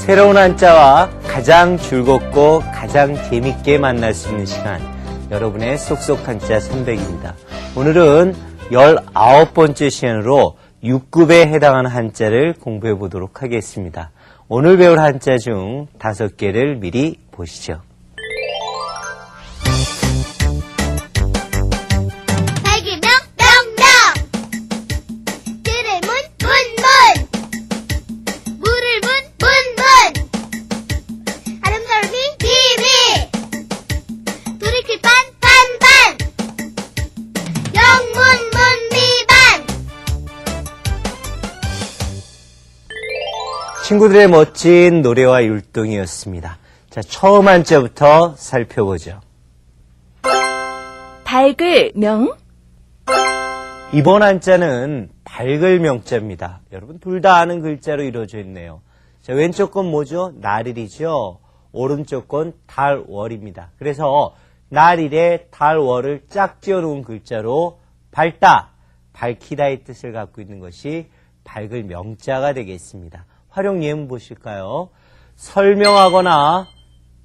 새로운 한자와 가장 즐겁고 가장 재밌게 만날 수 있는 시간, 여러분의 쏙쏙 한자 300입니다. 오늘은 19번째 시간으로 6급에 해당하는 한자를 공부해 보도록 하겠습니다. 오늘 배울 한자 중 5개를 미리 보시죠. 발기명 명명, 들을 문 문문, 물을 문 문문, 아름다움이 비비, 돌이킬 반 반반, 영문 문미반. 친구들의 멋진 노래와 율동이었습니다. 자, 처음 한자부터 살펴보죠. 밝을 명, 이번 한자는 밝을 명자입니다. 여러분 둘 다 아는 글자로 이루어져 있네요. 자, 왼쪽 건 뭐죠? 날일이죠. 오른쪽 건 달월입니다. 그래서 날일에 달월을 짝 지어놓은 글자로 밝다, 밝히다의 뜻을 갖고 있는 것이 밝을 명자가 되겠습니다. 활용 예문 보실까요? 설명하거나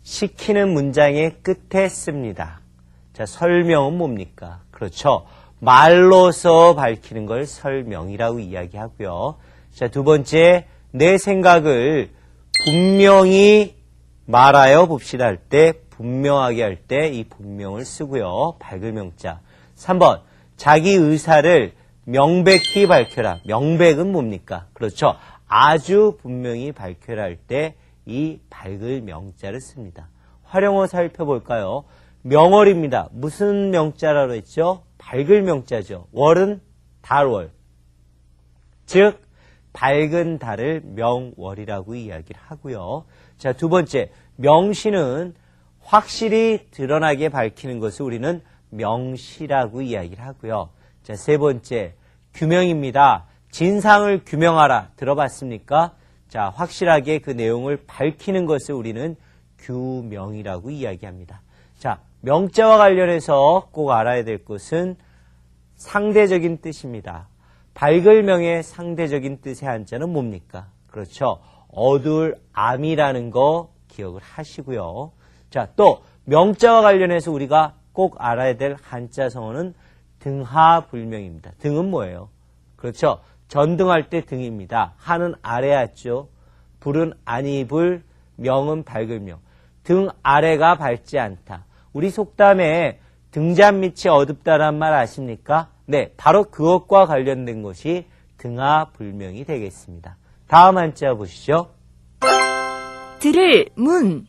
시키는 문장의 끝에 씁니다. 자, 설명은 뭡니까? 그렇죠. 말로서 밝히는 걸 설명이라고 이야기하고요. 자, 두 번째, 내 생각을 분명히 말하여 봅시다 할 때, 분명하게 할 때 이 분명을 쓰고요. 밝을 명자. 3번, 자기 의사를 명백히 밝혀라. 명백은 뭡니까? 그렇죠. 아주 분명히 밝혀라 할 때 이 밝을 명자를 씁니다. 활용어 살펴볼까요? 명월입니다. 무슨 명자라고 했죠? 밝을 명자죠. 월은 달월. 즉 밝은 달을 명월이라고 이야기를 하고요. 자, 두 번째, 명시는 확실히 드러나게 밝히는 것을 우리는 명시라고 이야기를 하고요. 자, 세 번째, 규명입니다. 진상을 규명하라. 들어봤습니까? 자, 확실하게 그 내용을 밝히는 것을 우리는 규명이라고 이야기합니다. 자, 명자와 관련해서 꼭 알아야 될 것은 상대적인 뜻입니다. 밝을 명의 상대적인 뜻의 한자는 뭡니까? 그렇죠. 어둘 암이라는 거 기억을 하시고요. 자, 또 명자와 관련해서 우리가 꼭 알아야 될 한자 성어는 등하불명입니다. 등은 뭐예요? 그렇죠. 전등할 때 등입니다. 하는 아래 하죠. 불은 아니불, 명은 밝을 명. 등 아래가 밝지 않다. 우리 속담에 등잔 밑이 어둡다란 말 아십니까? 네, 바로 그것과 관련된 것이 등하불명이 되겠습니다. 다음 한자 보시죠. 들을 문,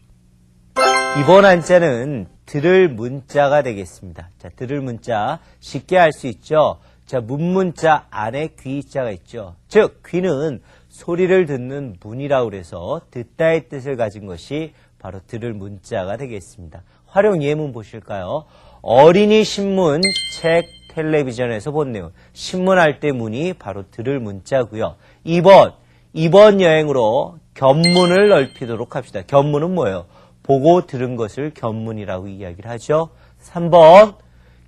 이번 한자는 들을 문자가 되겠습니다. 자, 들을 문자 쉽게 알 수 있죠. 자, 문문자 안에 귀자가 있죠. 즉, 귀는 소리를 듣는 문이라고 해서 듣다의 뜻을 가진 것이 바로 들을 문자가 되겠습니다. 활용 예문 보실까요? 어린이 신문, 책, 텔레비전에서 본 내용. 신문할 때 문이 바로 들을 문자고요. 2번, 이번 여행으로 견문을 넓히도록 합시다. 견문은 뭐예요? 보고 들은 것을 견문이라고 이야기를 하죠. 3번,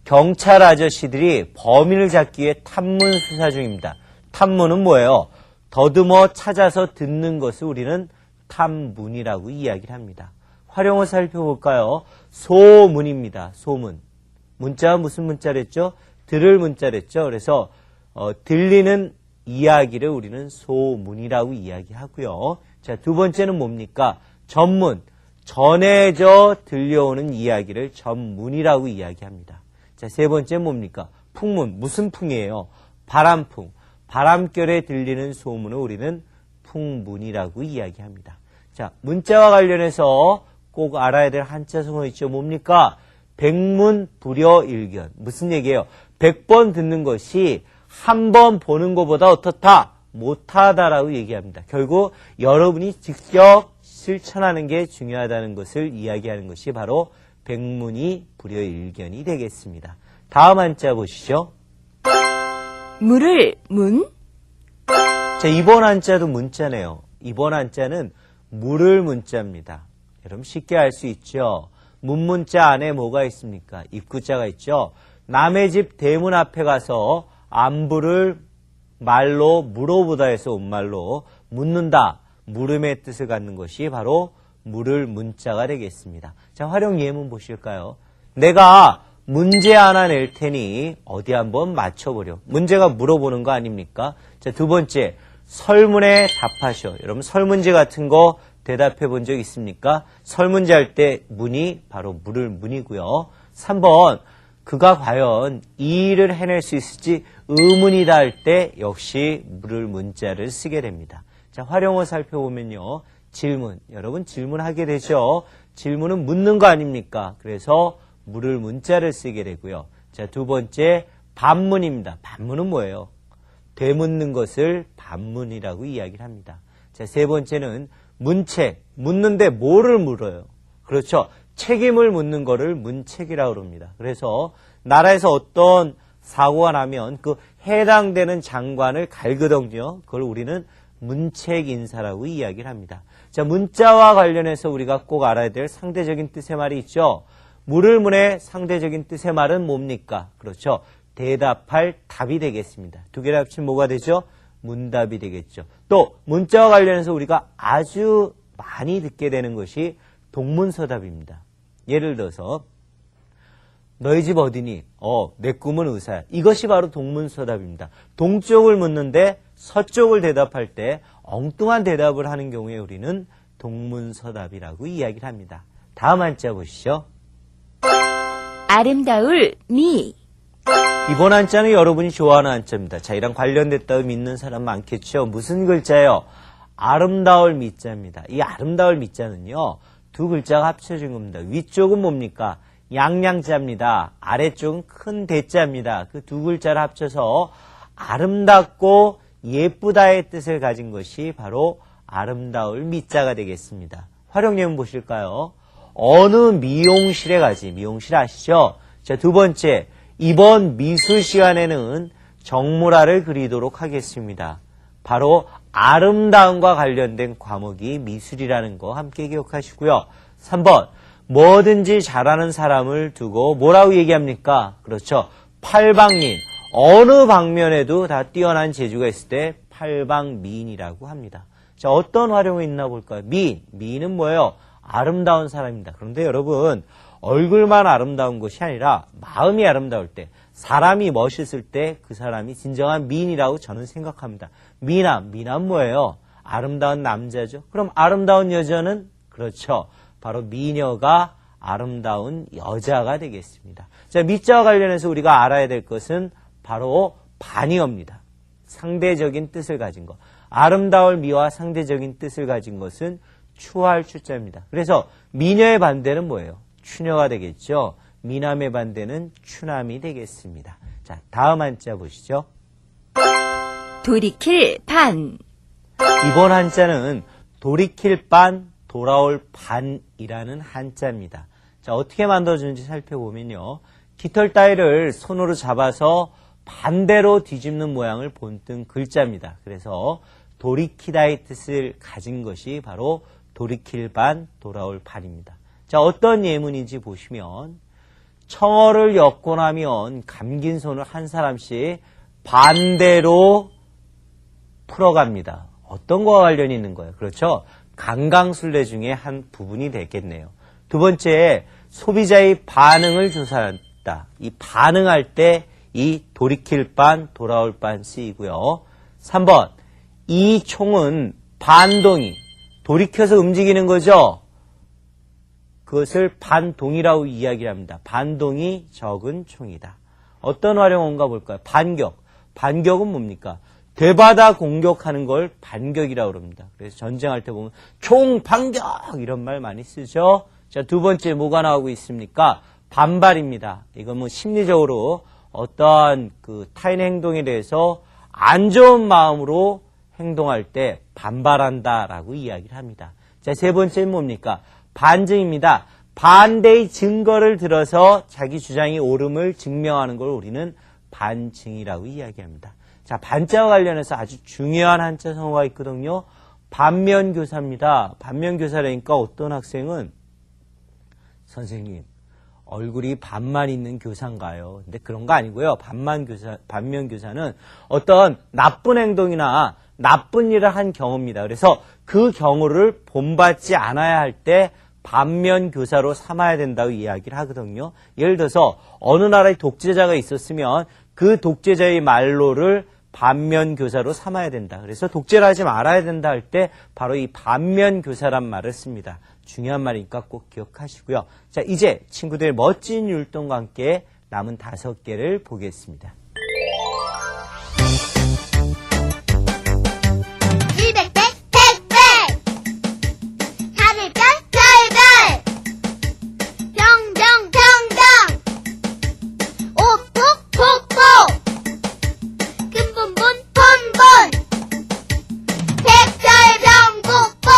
경찰 아저씨들이 범인을 잡기 위해 탐문 수사 중입니다. 탐문은 뭐예요? 더듬어 찾아서 듣는 것을 우리는 탐문이라고 이야기를 합니다. 활용어 살펴볼까요? 소문입니다. 소문. 문자가 무슨 문자랬죠? 들을 문자랬죠. 그래서 들리는 이야기를 우리는 소문이라고 이야기하고요. 자, 두 번째는 뭡니까? 전문. 전해져 들려오는 이야기를 전문이라고 이야기합니다. 자, 세 번째 뭡니까? 풍문. 무슨 풍이에요? 바람풍. 바람결에 들리는 소문을 우리는 풍문이라고 이야기합니다. 자, 문자와 관련해서 꼭 알아야 될 한자 성어 있죠. 뭡니까? 백문불여일견. 무슨 얘기예요? 100번 듣는 것이 한 번 보는 것보다 어떻다? 못하다라고 얘기합니다. 결국 여러분이 직접 실천하는 게 중요하다는 것을 이야기하는 것이 바로 백문이 불여일견이 되겠습니다. 다음 한자 보시죠. 물을 문, 자, 이번 한자도 문자네요. 이번 한자는 물을 문자입니다. 여러분 쉽게 알 수 있죠. 문문자 안에 뭐가 있습니까? 입구자가 있죠. 남의 집 대문 앞에 가서 안부를 말로 물어보다 해서 온 말로 묻는다. 물음의 뜻을 갖는 것이 바로 물을 문자가 되겠습니다. 자, 활용 예문 보실까요? 내가 문제 하나 낼 테니 어디 한번 맞춰보려. 문제가 물어보는 거 아닙니까? 자, 두 번째, 설문에 답하셔. 여러분 설문지 같은 거 대답해 본 적 있습니까? 설문지 할 때 문이 바로 물을 문이고요. 3번, 그가 과연 이 일을 해낼 수 있을지 의문이다 할 때 역시 물을 문자를 쓰게 됩니다. 자, 활용어 살펴보면요. 질문, 여러분 질문하게 되죠. 질문은 묻는 거 아닙니까? 그래서 물을 문자를 쓰게 되고요. 자, 두 번째, 반문입니다. 반문은 뭐예요? 되묻는 것을 반문이라고 이야기를 합니다. 자, 세 번째는 문책, 묻는데 뭐를 물어요? 그렇죠. 책임을 묻는 거를 문책이라고 합니다. 그래서 나라에서 어떤 사고가 나면 그 해당되는 장관을 갈거든요. 그걸 우리는 문책 인사라고 이야기를 합니다. 자, 문자와 관련해서 우리가 꼭 알아야 될 상대적인 뜻의 말이 있죠. 물을 문의 상대적인 뜻의 말은 뭡니까? 그렇죠. 대답할 답이 되겠습니다. 두 개를 합치면 뭐가 되죠? 문답이 되겠죠. 또 문자와 관련해서 우리가 아주 많이 듣게 되는 것이 동문서답입니다. 예를 들어서 너희 집 어디니? 내 꿈은 의사야. 이것이 바로 동문서답입니다. 동쪽을 묻는데 서쪽을 대답할 때 엉뚱한 대답을 하는 경우에 우리는 동문서답이라고 이야기를 합니다. 다음 한자 보시죠. 아름다울 미. 이번 한자는 여러분이 좋아하는 한자입니다. 자, 이랑 관련됐다고 믿는 사람 많겠죠. 무슨 글자예요? 아름다울 미자입니다. 이 아름다울 미자는요, 두 글자가 합쳐진 겁니다. 위쪽은 뭡니까? 양양자입니다. 아래쪽은 큰 대자입니다. 그 두 글자를 합쳐서 아름답고 예쁘다의 뜻을 가진 것이 바로 아름다울 미자가 되겠습니다. 활용 예문 보실까요? 어느 미용실에 가지. 미용실 아시죠? 자, 두 번째, 이번 미술 시간에는 정물화를 그리도록 하겠습니다. 바로 아름다움과 관련된 과목이 미술이라는 거 함께 기억하시고요. 3번, 뭐든지 잘하는 사람을 두고 뭐라고 얘기합니까? 그렇죠. 팔방미인. 어느 방면에도 다 뛰어난 재주가 있을 때 팔방미인이라고 합니다. 자, 어떤 활용이 있나 볼까요? 미인. 미인은 뭐예요? 아름다운 사람입니다. 그런데 여러분, 얼굴만 아름다운 것이 아니라 마음이 아름다울 때, 사람이 멋있을 때 그 사람이 진정한 미인이라고 저는 생각합니다. 미남 뭐예요? 아름다운 남자죠. 그럼 아름다운 여자는? 그렇죠. 바로 미녀가 아름다운 여자가 되겠습니다. 자, 미자와 관련해서 우리가 알아야 될 것은 바로 반이어입니다. 상대적인 뜻을 가진 것. 아름다울 미와 상대적인 뜻을 가진 것은 추할 추자입니다. 그래서 미녀의 반대는 뭐예요? 추녀가 되겠죠. 미남의 반대는 추남이 되겠습니다. 자, 다음 한자 보시죠. 돌이킬 반. 이번 한자는 돌이킬 반, 돌아올 반이라는 한자입니다. 자, 어떻게 만들어주는지 살펴보면요. 깃털 따위를 손으로 잡아서 반대로 뒤집는 모양을 본뜬 글자입니다. 그래서 돌이키다의 뜻을 가진 것이 바로 돌이킬 반, 돌아올 반입니다. 자, 어떤 예문인지 보시면 청어를 엮고 나면 감긴 손을 한 사람씩 반대로 풀어갑니다. 어떤 거와 관련이 있는 거예요? 그렇죠? 강강술래 중에 한 부분이 되겠네요. 두 번째, 소비자의 반응을 조사한다. 이 반응할 때 이 돌이킬 반, 돌아올 반 쓰이고요. 3번, 이 총은 반동이, 돌이켜서 움직이는 거죠? 그것을 반동이라고 이야기합니다. 반동이 적은 총이다. 어떤 활용어인가 볼까요? 반격. 반격은 뭡니까? 되받아 공격하는 걸 반격이라고 합니다. 그래서 전쟁할 때 보면 총 반격 이런 말 많이 쓰죠. 자, 두 번째 뭐가 나오고 있습니까? 반발입니다. 이건 뭐 심리적으로 어떠한 그 타인의 행동에 대해서 안 좋은 마음으로 행동할 때 반발한다라고 이야기를 합니다. 자, 세 번째는 뭡니까? 반증입니다. 반대의 증거를 들어서 자기 주장이 옳음을 증명하는 걸 우리는 반증이라고 이야기합니다. 자, 반자와 관련해서 아주 중요한 한자 성어가 있거든요. 반면교사입니다. 반면교사라니까 어떤 학생은 선생님, 얼굴이 반만 있는 교사인가요? 근데 그런 거 아니고요. 반면교사는 어떤 나쁜 행동이나 나쁜 일을 한 경우입니다. 그래서 그 경우를 본받지 않아야 할 때 반면교사로 삼아야 된다고 이야기를 하거든요. 예를 들어서 어느 나라에 독재자가 있었으면 그 독재자의 말로를 반면교사로 삼아야 된다. 그래서 독재를 하지 말아야 된다 할 때 바로 이 반면교사란 말을 씁니다. 중요한 말이니까 꼭 기억하시고요. 자, 이제 친구들 멋진 율동과 함께 남은 5개를 보겠습니다. 100, 100, 100, 100. 달을 별, 별별. 병, 병, 병, 병. 옥, 옥, 옥, 옥. 금, 분, 분, 분, 분. 백설병국분.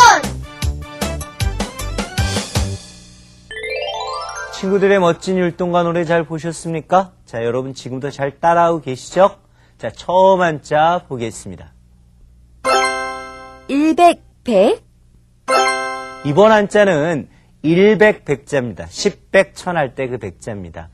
친구들의 멋진 율동과 노래 잘 보셨습니까? 자, 여러분 지금도 잘 따라하고 계시죠? 자, 처음 한자 보겠습니다. 100, 100, 이번 한자는 100, 100자입니다. 10백, 천 할 때 그 백자입니다.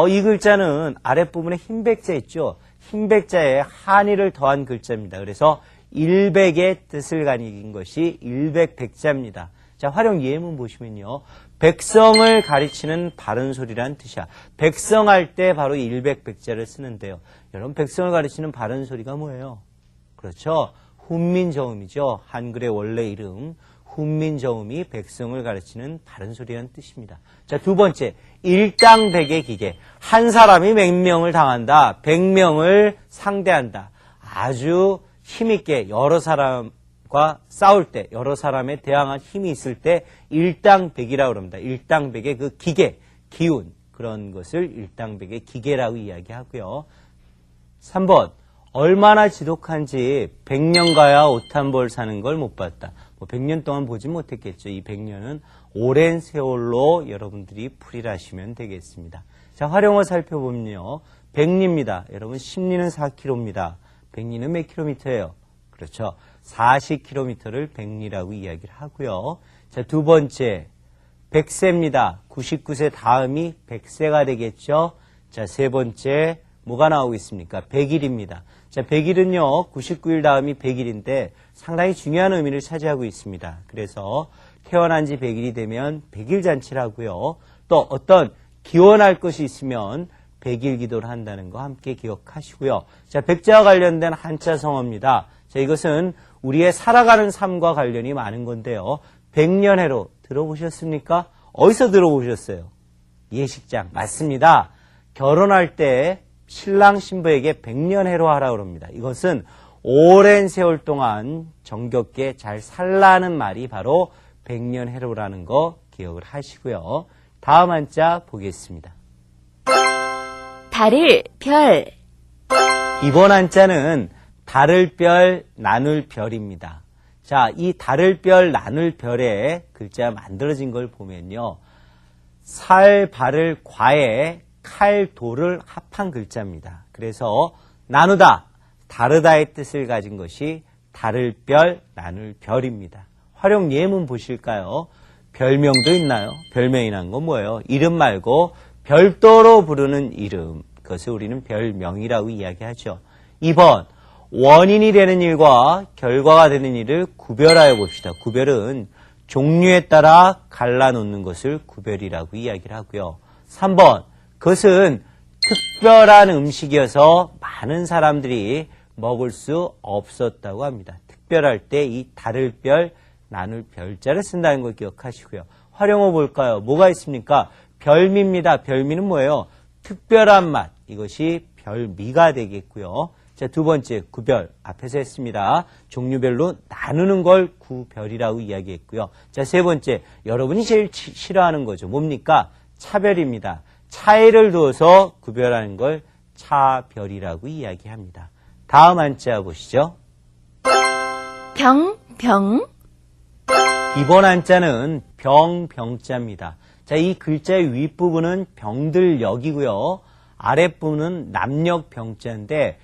이 글자는 아랫부분에 흰 백자 있죠? 흰 백자에 한의를 더한 글자입니다. 그래서 100의 뜻을 가리킨 것이 100, 100자입니다. 자, 활용 예문 보시면요. 백성을 가르치는 바른 소리란 뜻이야. 백성 할 때 바로 100, 100자를 쓰는데요. 여러분, 백성을 가르치는 바른 소리가 뭐예요? 그렇죠. 훈민정음이죠. 한글의 원래 이름. 훈민정음이 백성을 가르치는 바른 소리라는 뜻입니다. 자, 두 번째. 일당백의 기계. 한 사람이 100명을 당한다. 100명을 상대한다. 아주 힘있게 여러 사람과 싸울 때, 여러 사람에 대항한 힘이 있을 때 일당백이라고 합니다. 일당백의 그 기계, 기운, 그런 것을 일당백의 기계라고 이야기하고요. 3번. 얼마나 지독한지 100년 가야 옷 한 벌 사는 걸 못 봤다. 100년 동안 보지 못했겠죠. 이 100년은 오랜 세월로 여러분들이 풀이를 하시면 되겠습니다. 자, 활용어 살펴보면요. 백리입니다. 여러분, 십리는 4km입니다. 백리는 몇 킬로미터예요? 그렇죠. 40km를 백리라고 이야기를 하고요. 자, 두 번째. 백세입니다. 99세 다음이 100세가 되겠죠. 자, 세 번째. 뭐가 나오고 있습니까? 100일입니다. 자, 100일은요, 99일 다음이 100일인데 상당히 중요한 의미를 차지하고 있습니다. 그래서 태어난 지 100일이 되면 100일 잔치를 하고요. 또 어떤 기원할 것이 있으면 100일 기도를 한다는 거 함께 기억하시고요. 자, 백자와 관련된 한자 성어입니다. 자, 이것은 우리의 살아가는 삶과 관련이 많은 건데요. 백년해로 들어보셨습니까? 어디서 들어보셨어요? 예식장. 맞습니다. 결혼할 때 신랑 신부에게 100년해로 하라고 합니다. 이것은 오랜 세월 동안 정겹게 잘 살라는 말이 바로 100년해로라는 거 기억을 하시고요. 다음 한자 보겠습니다. 달을 별, 이번 한자는 달을 별, 나눌 별입니다. 자, 이 달을 별, 나눌 별의 글자 만들어진 걸 보면요. 살, 발을 과에 칼, 돌을 합한 글자입니다. 그래서 나누다, 다르다의 뜻을 가진 것이 달을 별, 나눌 별입니다. 활용 예문 보실까요? 별명도 있나요? 별명이란 건 뭐예요? 이름 말고 별도로 부르는 이름. 그것을 우리는 별명이라고 이야기하죠. 2번, 원인이 되는 일과 결과가 되는 일을 구별하여 봅시다. 구별은 종류에 따라 갈라놓는 것을 구별이라고 이야기를 하고요. 3번, 그것은 특별한 음식이어서 많은 사람들이 먹을 수 없었다고 합니다. 특별할 때 이 달을 별, 나눌 별자를 쓴다는 걸 기억하시고요. 활용어 볼까요? 뭐가 있습니까? 별미입니다. 별미는 뭐예요? 특별한 맛. 이것이 별미가 되겠고요. 자, 두 번째, 구별. 앞에서 했습니다. 종류별로 나누는 걸 구별이라고 이야기했고요. 자, 세 번째, 여러분이 제일 싫어하는 거죠. 뭡니까? 차별입니다. 차이를 두어서 구별하는 걸 차별이라고 이야기합니다. 다음 한자 보시죠. 병, 병, 이번 한자는 병, 병자입니다. 자, 이 글자의 윗부분은 병들역이고요. 아랫부분은 남역 병자인데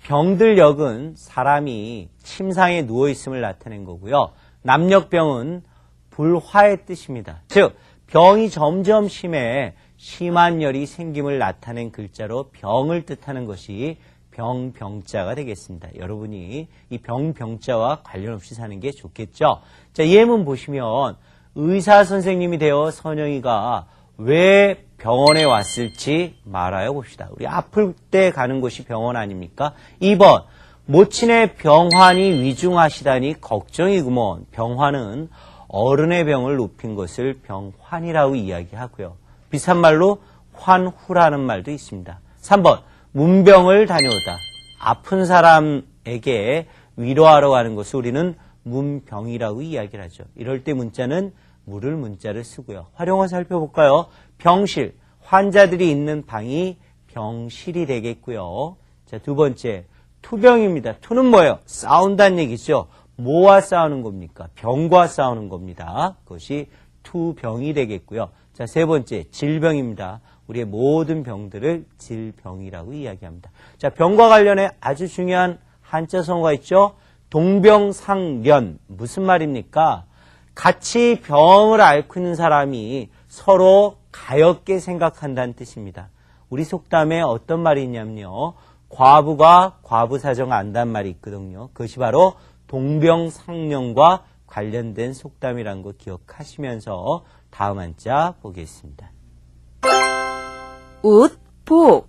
병들역은 사람이 침상에 누워있음을 나타낸 거고요. 남역병은 불화의 뜻입니다. 즉, 병이 점점 심해 심한 열이 생김을 나타낸 글자로 병을 뜻하는 것이 병자가 되겠습니다. 여러분이 이 병자와 관련 없이 사는 게 좋겠죠. 자, 예문 보시면 의사 선생님이 되어 선영이가 왜 병원에 왔을지 말하여 봅시다. 우리 아플 때 가는 곳이 병원 아닙니까? 2번, 모친의 병환이 위중하시다니 걱정이구먼. 병환은 어른의 병을 높인 것을 병환이라고 이야기하고요. 비슷한 말로 환후라는 말도 있습니다. 3번, 문병을 다녀오다. 아픈 사람에게 위로하러 가는 것을 우리는 문병이라고 이야기를 하죠. 이럴 때 문자는 물을 문자를 쓰고요. 활용어 살펴볼까요? 병실, 환자들이 있는 방이 병실이 되겠고요. 자, 두 번째, 투병입니다. 투는 뭐예요? 싸운다는 얘기죠. 뭐와 싸우는 겁니까? 병과 싸우는 겁니다. 그것이 투병이 되겠고요. 자, 세 번째, 질병입니다. 우리의 모든 병들을 질병이라고 이야기합니다. 자, 병과 관련해 아주 중요한 한자성어가 있죠. 동병상련. 무슨 말입니까? 같이 병을 앓고 있는 사람이 서로 가엾게 생각한다는 뜻입니다. 우리 속담에 어떤 말이 있냐면요. 과부가 과부 사정 안다는 말이 있거든요. 그것이 바로 동병상련과 관련된 속담이라는 거 기억하시면서 다음 한자 보겠습니다. 옷, 복.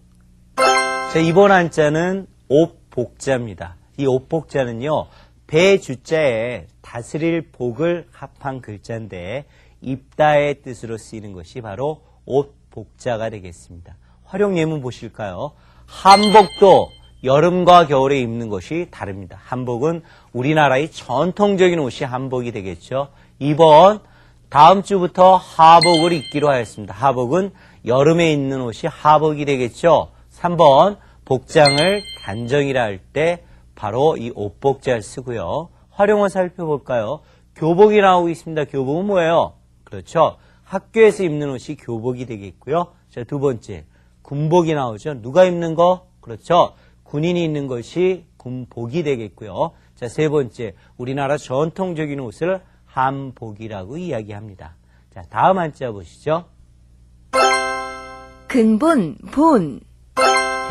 자, 이번 한자는 옥복자입니다. 이 옥복자는요, 배주자에 다스릴 복을 합한 글자인데 입다의 뜻으로 쓰이는 것이 바로 옷복자가 되겠습니다. 활용 예문 보실까요? 한복도 여름과 겨울에 입는 것이 다릅니다. 한복은 우리나라의 전통적인 옷이 한복이 되겠죠. 2번, 다음 주부터 하복을 입기로 하였습니다. 하복은 여름에 입는 옷이 하복이 되겠죠. 3번, 복장을 단정이라 할 때 바로 이 옷복자를 쓰고요. 활용어 살펴볼까요? 교복이 나오고 있습니다. 교복은 뭐예요? 그렇죠. 학교에서 입는 옷이 교복이 되겠고요. 자, 두 번째, 군복이 나오죠. 누가 입는 거? 그렇죠. 군인이 입는 것이 군복이 되겠고요. 자, 세 번째, 우리나라 전통적인 옷을 한복이라고 이야기합니다. 자, 다음 한자 보시죠. 근본, 본.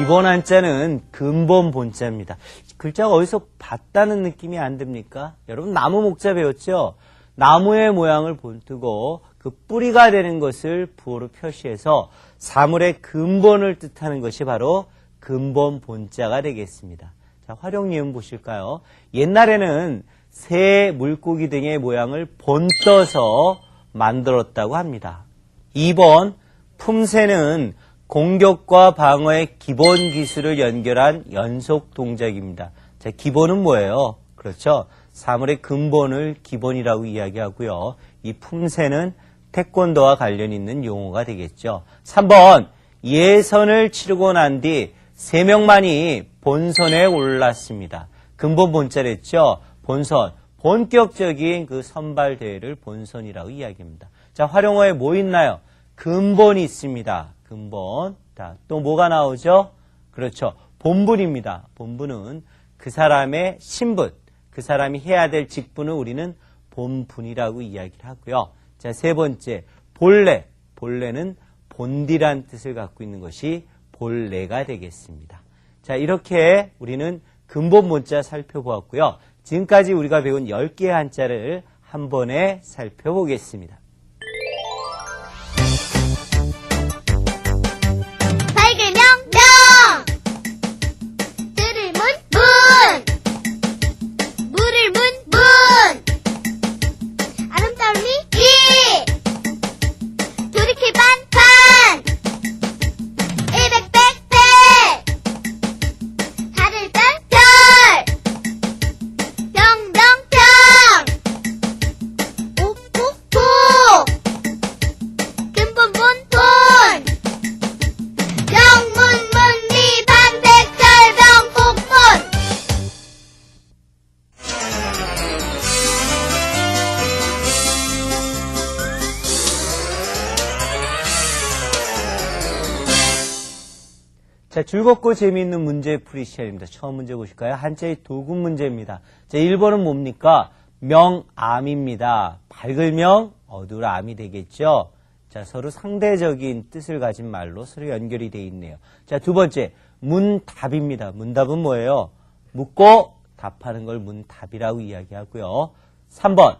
이번 한자는 근본 본자입니다. 글자가 어디서 봤다는 느낌이 안 듭니까? 여러분 나무 목자 배웠죠? 나무의 모양을 본뜨고 그 뿌리가 되는 것을 부호로 표시해서 사물의 근본을 뜻하는 것이 바로 근본 본자가 되겠습니다. 자, 활용 예문 보실까요? 옛날에는 새, 물고기 등의 모양을 본떠서 만들었다고 합니다. 2번, 품새는 공격과 방어의 기본 기술을 연결한 연속 동작입니다. 자, 기본은 뭐예요? 그렇죠. 사물의 근본을 기본이라고 이야기하고요. 이 품새는 태권도와 관련 있는 용어가 되겠죠. 3번, 예선을 치르고 난 뒤 3명만이 본선에 올랐습니다. 근본 본자랬죠. 본선, 본격적인 그 선발 대회를 본선이라고 이야기합니다. 자, 활용어에 뭐 있나요? 근본이 있습니다. 근본. 자, 또 뭐가 나오죠? 그렇죠. 본분입니다. 본분은 그 사람의 신분, 그 사람이 해야 될 직분을 우리는 본분이라고 이야기를 하고요. 자, 세 번째, 본래. 본래는 본디란 뜻을 갖고 있는 것이 본래가 되겠습니다. 자, 이렇게 우리는 근본 본자 살펴보았고요. 지금까지 우리가 배운 10개의 한자를 한 번에 살펴보겠습니다. 밝으면 명, 들을 문, 문, 물을 문, 문, 아름다운 리, 돌이킬 반, 반, 일백, 백, 백, 달을 별, 별, 병, 병, 병, 옥, 옥, 복, 근본, 본, 본, 영문, 문리, 반백, 절병, 복본. 자, 즐겁고 재미있는 문제풀이 시간입니다. 처음 문제 보실까요? 한자의 도금 문제입니다. 자, 1번은 뭡니까? 명암입니다. 밝을 명, 어두울 암이 되겠죠? 자, 서로 상대적인 뜻을 가진 말로 서로 연결이 되어 있네요. 자, 두 번째, 문답입니다. 문답은 뭐예요? 묻고 답하는 걸 문답이라고 이야기하고요. 3번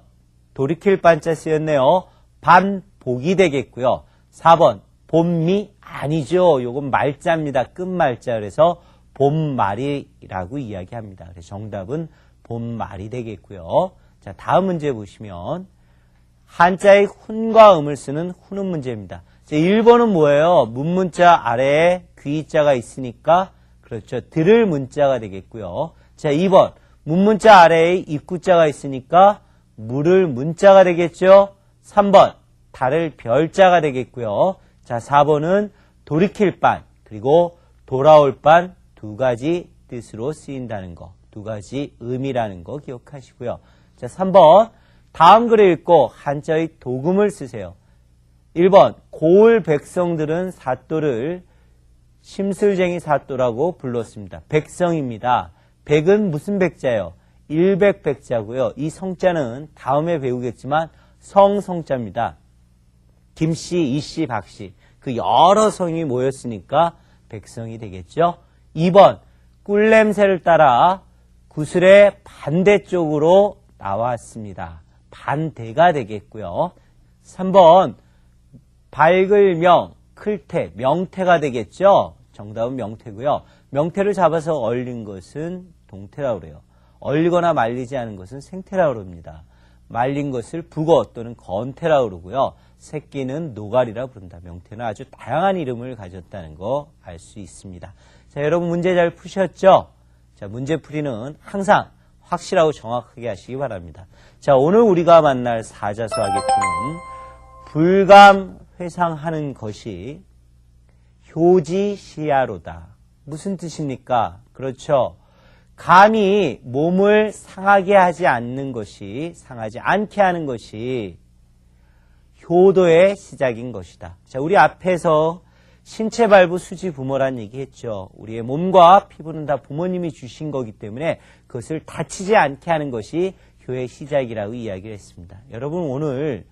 돌이킬 반자 쓰였네요. 반복이 되겠고요. 4번 봄미 아니죠. 요건 말자입니다. 끝말자. 그래서 봄말이라고 이야기합니다. 그래서 정답은 봄말이 되겠고요. 자, 다음 문제 보시면 한자의 훈과 음을 쓰는 훈음 문제입니다. 자, 1번은 뭐예요? 문문자 아래에 귀자가 있으니까 그렇죠. 들을 문자가 되겠고요. 자, 2번 문문자 아래에 입구자가 있으니까 물을 문자가 되겠죠. 3번 달을 별자가 되겠고요. 자, 4번은 돌이킬 반 그리고 돌아올 반 두 가지 뜻으로 쓰인다는 거, 두 가지 의미라는 거 기억하시고요. 자, 3번 다음 글을 읽고 한자의 도금을 쓰세요. 1번 고을 백성들은 사또를 심술쟁이 사또라고 불렀습니다. 백성입니다. 백은 무슨 백자예요? 일백백자고요. 이 성자는 다음에 배우겠지만 성자입니다. 김씨, 이씨, 박씨 그 여러 성이 모였으니까 백성이 되겠죠. 2번 꿀냄새를 따라 구슬의 반대쪽으로 나왔습니다. 반대가 되겠고요. 3번 밝을 명, 클태, 명태가 되겠죠. 정답은 명태고요. 명태를 잡아서 얼린 것은 동태라고 그래요. 얼리거나 말리지 않은 것은 생태라고 그럽니다. 말린 것을 북어 또는 건태라고 그러고요. 새끼는 노가리라고 부른다. 명태는 아주 다양한 이름을 가졌다는 거 알 수 있습니다. 자, 여러분 문제 잘 푸셨죠? 자, 문제 풀이는 항상 확실하고 정확하게 하시기 바랍니다. 자, 오늘 우리가 만날 사자수학의 통은 불감회상하는 것이 효지시야로다. 무슨 뜻입니까? 그렇죠. 감히 몸을 상하게 하지 않는 것이, 상하지 않게 하는 것이 효도의 시작인 것이다. 자, 우리 앞에서 신체 발부 수지 부모란 얘기 했죠. 우리의 몸과 피부는 다 부모님이 주신 거기 때문에 그것을 다치지 않게 하는 것이 효의 시작이라고 이야기를 했습니다. 여러분 오늘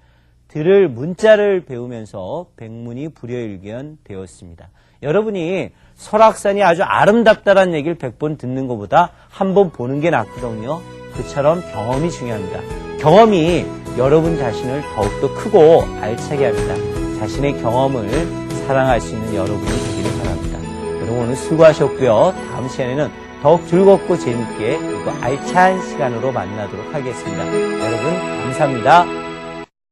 들을 문자를 배우면서 백문이 불여일견 되었습니다. 여러분이 설악산이 아주 아름답다라는 얘기를 100번 듣는 것보다 한 번 보는 게 낫거든요. 그처럼 경험이 중요합니다. 경험이 여러분 자신을 더욱더 크고 알차게 합니다. 자신의 경험을 사랑할 수 있는 여러분이 되기를 바랍니다. 여러분 오늘 수고하셨고요. 다음 시간에는 더욱 즐겁고 재밌게 그리고 알찬 시간으로 만나도록 하겠습니다. 여러분 감사합니다.